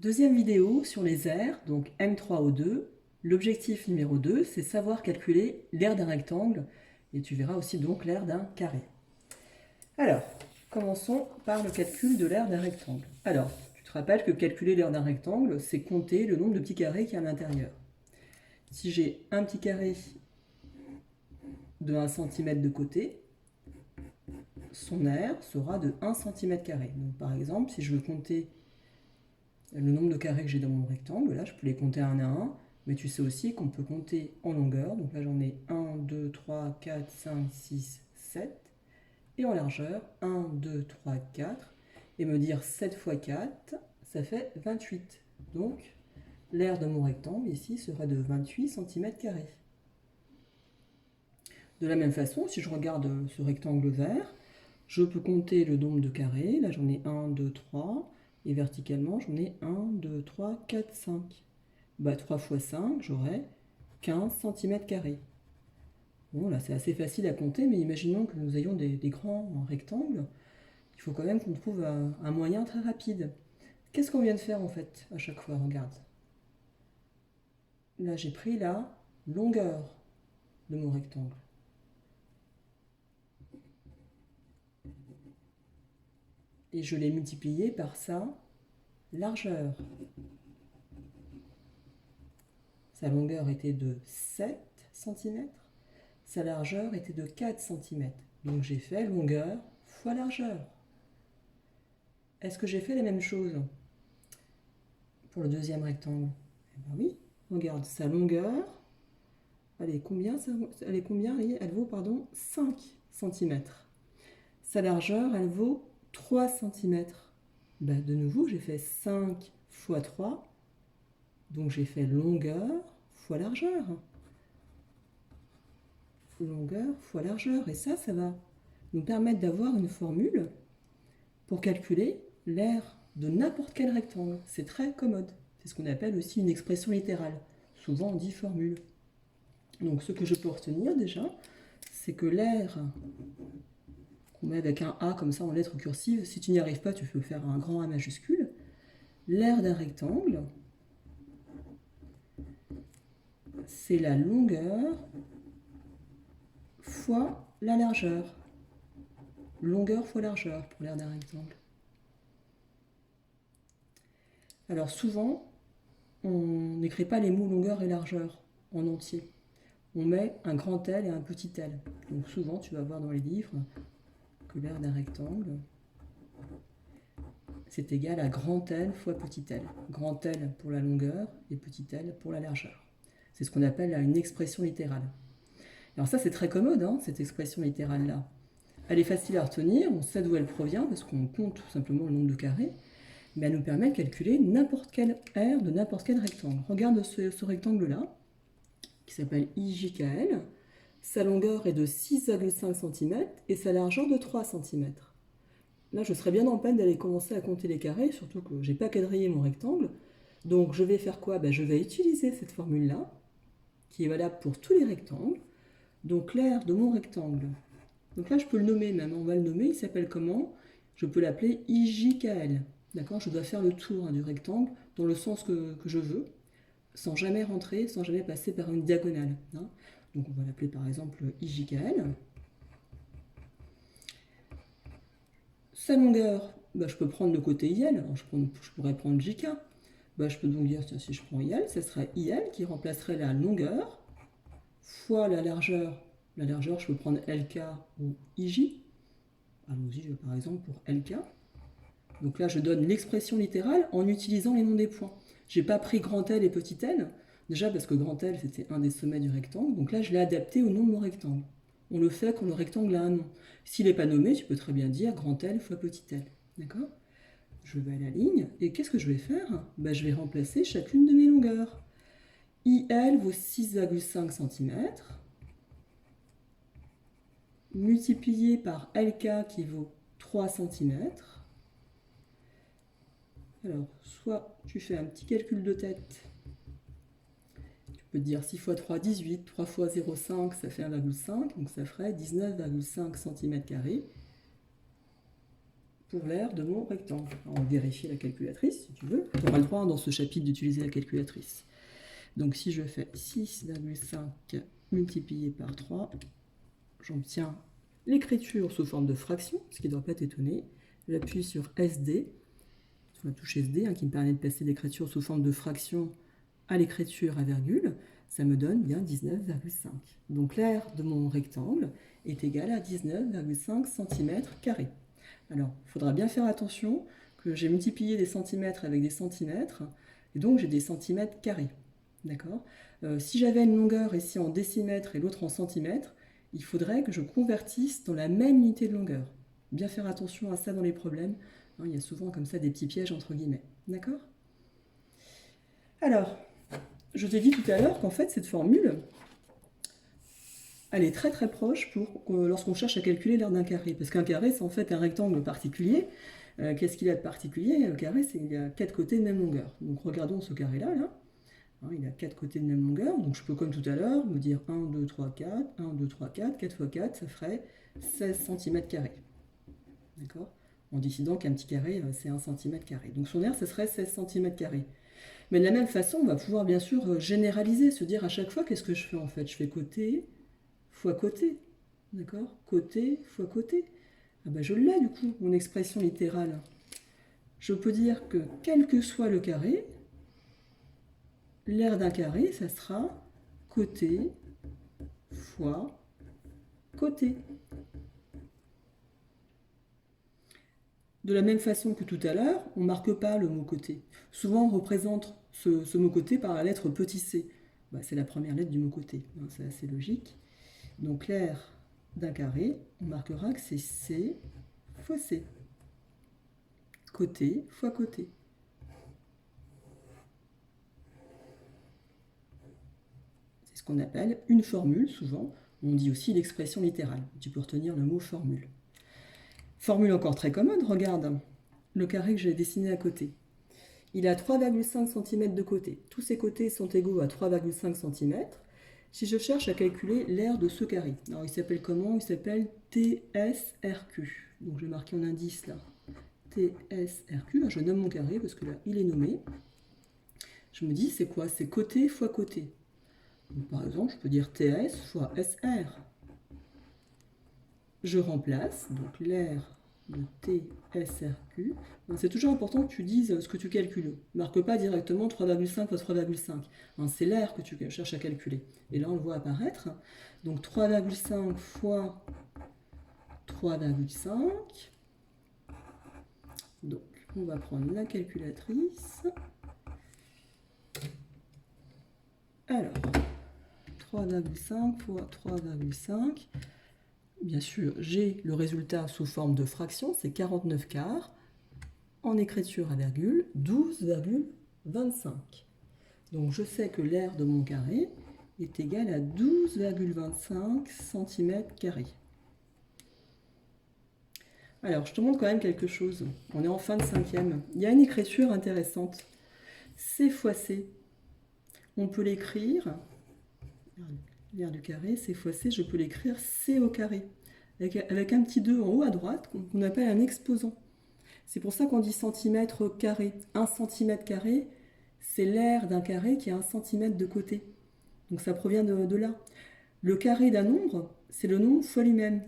Deuxième vidéo sur les aires, donc M3O2. L'objectif numéro 2, c'est savoir calculer l'aire d'un rectangle, et tu verras aussi donc l'aire d'un carré. Alors, commençons par le calcul de l'aire d'un rectangle. Alors, tu te rappelles que calculer l'aire d'un rectangle, c'est compter le nombre de petits carrés qu'il y a à l'intérieur. Si j'ai un petit carré de 1 cm de côté, son aire sera de 1 cm². Donc par exemple, si je veux compter le nombre de carrés que j'ai dans mon rectangle, là je peux les compter un à un, mais tu sais aussi qu'on peut compter en longueur. Donc là j'en ai 1, 2, 3, 4, 5, 6, 7. Et en largeur, 1, 2, 3, 4. Et me dire 7 fois 4, ça fait 28. Donc l'aire de mon rectangle ici serait de 28 cm². De la même façon, si je regarde ce rectangle vert, je peux compter le nombre de carrés. Là, j'en ai 1, 2, 3. Et verticalement, j'en ai 1, 2, 3, 4, 5. 3 fois 5, j'aurai 15 cm². Bon, là, c'est assez facile à compter, mais imaginons que nous ayons des grands rectangles. Il faut quand même qu'on trouve un moyen très rapide. Qu'est-ce qu'on vient de faire, en fait, à chaque fois? Regarde. Là, j'ai pris la longueur de mon rectangle. Et je l'ai multiplié par sa largeur. Sa longueur était de 7 cm, sa largeur était de 4 cm. Donc j'ai fait longueur fois largeur. Est-ce que j'ai fait la même chose pour le deuxième rectangle? Eh bien oui, regarde, sa longueur, elle est combien, elle vaut 5 cm. Sa largeur, elle vaut 3 cm. De nouveau, j'ai fait 5 fois 3, donc j'ai fait longueur fois largeur. Longueur fois largeur. Et ça va nous permettre d'avoir une formule pour calculer l'aire de n'importe quel rectangle. C'est très commode. C'est ce qu'on appelle aussi une expression littérale. Souvent on dit formule. Donc ce que je peux retenir déjà, c'est que l'aire qu'on met avec un A comme ça en lettres cursives, si tu n'y arrives pas, tu peux faire un grand A majuscule. L'aire d'un rectangle, c'est la longueur fois la largeur. Longueur fois largeur pour l'aire d'un rectangle. Alors souvent, on n'écrit pas les mots longueur et largeur en entier. On met un grand L et un petit l. Donc souvent, tu vas voir dans les livres que l'aire d'un rectangle, c'est égal à grand L fois petit l. Grand L pour la longueur et petit l pour la largeur. C'est ce qu'on appelle une expression littérale. Alors ça, c'est très commode, hein, cette expression littérale-là. Elle est facile à retenir, on sait d'où elle provient, parce qu'on compte tout simplement le nombre de carrés, mais elle nous permet de calculer n'importe quelle aire de n'importe quel rectangle. Regarde ce rectangle-là, qui s'appelle IJKL. Sa longueur est de 6,5 cm et sa largeur de 3 cm. Là, je serais bien en peine d'aller commencer à compter les carrés, surtout que je n'ai pas quadrillé mon rectangle. Donc, je vais faire quoi? Je vais utiliser cette formule-là, qui est valable pour tous les rectangles. Donc, l'aire de mon rectangle. Donc là, je peux le nommer même. On va le nommer. Il s'appelle comment? Je peux l'appeler IJKL. D'accord? Je dois faire le tour du rectangle dans le sens que je veux, sans jamais rentrer, sans jamais passer par une diagonale. Hein. Donc on va l'appeler par exemple IJKL. Sa longueur, je peux prendre le côté IL, alors je pourrais prendre JK. Je peux donc dire, tiens, si je prends IL, ça serait IL qui remplacerait la longueur fois la largeur. La largeur, je peux prendre LK ou IJ. Allons-y, par exemple, pour LK. Donc là, je donne l'expression littérale en utilisant les noms des points. Je n'ai pas pris grand L et petit l, déjà parce que grand L, c'était un des sommets du rectangle. Donc là, je l'ai adapté au nom de mon rectangle. On le fait quand le rectangle a un nom. S'il n'est pas nommé, tu peux très bien dire grand L fois petit l. D'accord? Je vais à la ligne, et qu'est-ce que je vais faire? Je vais remplacer chacune de mes longueurs. IL vaut 6,5 cm, multiplié par LK qui vaut 3 cm. Alors, soit tu fais un petit calcul de tête, tu peux te dire 6 fois 3, 18, 3 fois 0,5, ça fait 1,5, donc ça ferait 19,5 cm², pour l'aire de mon rectangle. Alors, on va vérifier la calculatrice, si tu veux. Tu auras le droit dans ce chapitre d'utiliser la calculatrice. Donc si je fais 6,5 multiplié par 3, j'obtiens l'écriture sous forme de fraction, ce qui ne doit pas t'étonner. J'appuie sur SD, sur la touche SD, qui me permet de passer l'écriture sous forme de fraction à l'écriture à virgule. Ça me donne bien 19,5. Donc l'aire de mon rectangle est égale à 19,5 cm². Alors, il faudra bien faire attention que j'ai multiplié des centimètres avec des centimètres, et donc j'ai des centimètres carrés. D'accord ? Si j'avais une longueur ici en décimètres et l'autre en centimètres, il faudrait que je convertisse dans la même unité de longueur. Bien faire attention à ça dans les problèmes. Il y a souvent comme ça des petits pièges entre guillemets. D'accord ? Alors, je t'ai dit tout à l'heure qu'en fait cette formule, elle est très très proche lorsqu'on cherche à calculer l'aire d'un carré. Parce qu'un carré, c'est en fait un rectangle particulier. Qu'est-ce qu'il a de particulier ? Le carré, c'est qu'il a 4 côtés de même longueur. Donc regardons ce carré-là, là. Il a 4 côtés de même longueur, donc je peux comme tout à l'heure me dire 1, 2, 3, 4, 1, 2, 3, 4, 4 fois 4, ça ferait 16 cm². D'accord ? En décidant qu'un petit carré, c'est 1 cm². Donc son aire, ce serait 16 cm². Mais de la même façon, on va pouvoir bien sûr généraliser, se dire à chaque fois, qu'est-ce que je fais en fait ? Je fais côté fois côté. D'accord ? Côté fois côté. Ah ben je l'ai du coup, mon expression littérale. Je peux dire que quel que soit le carré, l'aire d'un carré, ça sera côté fois côté. De la même façon que tout à l'heure, on ne marque pas le mot côté. Souvent, on représente ce mot côté par la lettre petit c. C'est la première lettre du mot côté, c'est assez logique. Donc l'aire d'un carré, on marquera que c'est c fois c. Côté fois côté. C'est ce qu'on appelle une formule, souvent. On dit aussi l'expression littérale. Tu peux retenir le mot formule. Formule encore très commode, regarde le carré que j'ai dessiné à côté. Il a 3,5 cm de côté. Tous ces côtés sont égaux à 3,5 cm. Si je cherche à calculer l'aire de ce carré, alors il s'appelle comment ? Il s'appelle TSRQ. Donc je vais marquer en indice là. TSRQ, je nomme mon carré parce que là il est nommé. Je me dis c'est quoi ? C'est côté fois côté. Donc, par exemple, je peux dire TS fois SR. Je remplace donc l'aire de TSRQ. C'est toujours important que tu dises ce que tu calcules. Ne marque pas directement 3,5 fois 3,5. C'est l'aire que tu cherches à calculer. Et là, on le voit apparaître. Donc 3,5 fois 3,5. Donc, on va prendre la calculatrice. Alors, 3,5 fois 3,5. Bien sûr, j'ai le résultat sous forme de fraction, c'est 49 quarts. En écriture à virgule, 12,25. Donc je sais que l'aire de mon carré est égale à 12,25 cm². Alors, je te montre quand même quelque chose. On est en fin de cinquième. Il y a une écriture intéressante. C fois C. On peut l'écrire... L'aire du carré, C fois C, je peux l'écrire C au carré, avec un petit 2 en haut à droite, qu'on appelle un exposant. C'est pour ça qu'on dit centimètre carré. 1 cm², c'est l'aire d'un carré qui a 1 cm de côté. Donc ça provient de là. Le carré d'un nombre, c'est le nombre fois lui-même.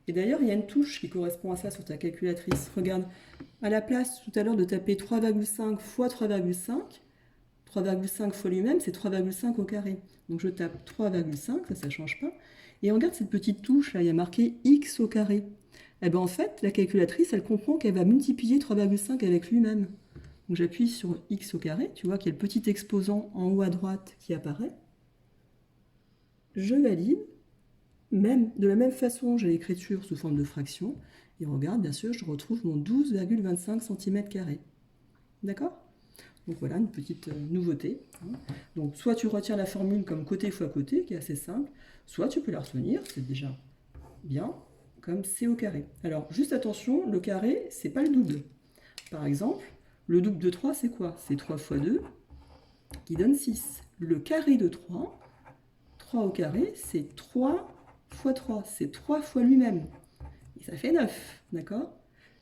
Et d'ailleurs, il y a une touche qui correspond à ça sur ta calculatrice. Regarde, à la place tout à l'heure de taper 3,5 fois 3,5, 3,5 fois lui-même, c'est 3,5 au carré. Donc je tape 3,5, ça ne change pas. Et regarde cette petite touche, là, il y a marqué x au carré. Et bien en fait, la calculatrice, elle comprend qu'elle va multiplier 3,5 avec lui-même. Donc j'appuie sur x au carré, tu vois qu'il y a le petit exposant en haut à droite qui apparaît. Je valide. De la même façon, j'ai l'écriture sous forme de fraction. Et regarde, bien sûr, je retrouve mon 12,25 cm². D'accord ? Donc voilà, une petite nouveauté. Donc soit tu retiens la formule comme côté fois côté, qui est assez simple, soit tu peux la retenir, c'est déjà bien, comme C au carré. Alors juste attention, le carré, c'est pas le double. Par exemple, le double de 3, c'est quoi? C'est 3 fois 2, qui donne 6. Le carré de 3, 3 au carré, c'est 3 fois 3, c'est 3 fois lui-même. Et ça fait 9, d'accord?